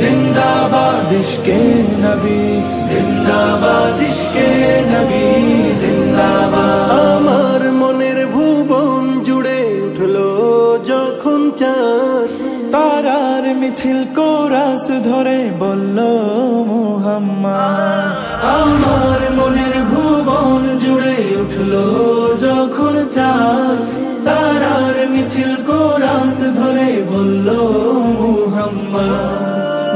जिंदाबाद इश्के नबी, जिंदाबाद इश्के नबी, जिंदाबाद। আমার মনের ভুবন জুড়ে উঠলো যখন চাঁদ, তারার মিছিল কোরাস ধরে বলল মুহাম্মদ। আমার মনের ভুবন জুড়ে উঠলো যখন চাঁদ, তারার মিছিল কোরাস ধরে বলল মুহাম্মদ।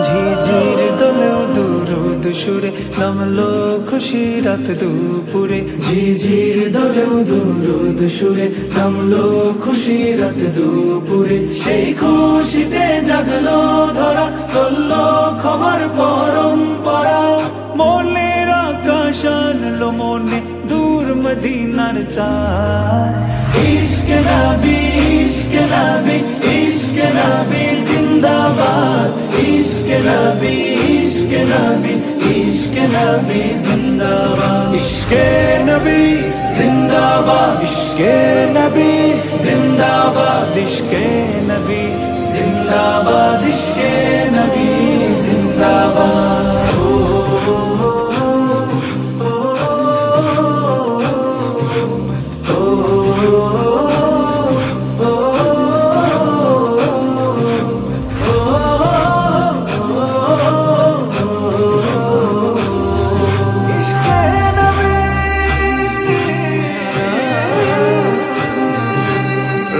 ঝিঝির দলেও দুরুদ সুরে নামলো খুশি রাত দুপুরে, ঝিঝির দলেও দুরুদ সুরে নামলো খুশি রাত দুপুরে। সেই খুশিতে জাগলো ধরা, চললো ক্ষমার পরম্পরা। মনের আকাশ আনলো মনে দূর মদিনার চাঁদ। ইশকে নবী, ইশকে নবী, ইশকে নবী জিন্দাবাদ। ইশকে নবী, ইশকে নবী, ইশকে নবী জিন্দাবাদ। ইশকে নবী জিন্দাবাদ, ইশকে নবী জিন্দাবাদ, ইশকে নবী জিন্দাবাদ, ইশকে নবী জিন্দাবাদ।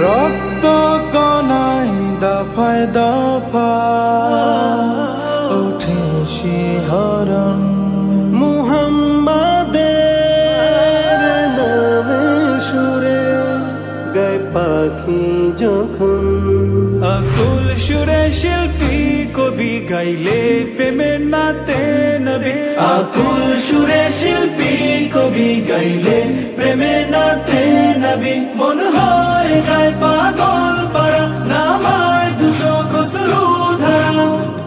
রক্ত কণায় দফায় দফায় ওঠে শিহরণ, মুহাম্মাদের নামে সুরে গায় পাখি যখন। আকুল সুরে শিল্পী কবি গাইলে প্রেমের নাতে নবী। আকুল সুরে শিল্পী কবি গাইলে প্রেমের নাতে নবী। মন হয়ে যায় পাগল পারা, নামায় দুশো খসরু ধারা।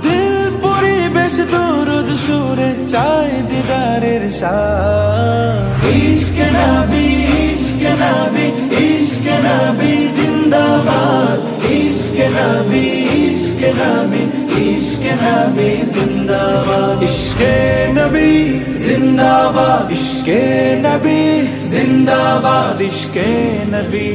দিল পরিবেশ দরুদ সুরে চাই দিদারের শাহ। ইশকে নবী, ইশকে নবী, ইশকে নবী জিন্দাবাদ। ইশকে নবী, ইশকে নবী, ইশকে নবী জিন্দাবাদ। ইশকে নবী জিন্দাবাদ, ইশকে নবী জিন্দাবাদ, ইশকে নবী।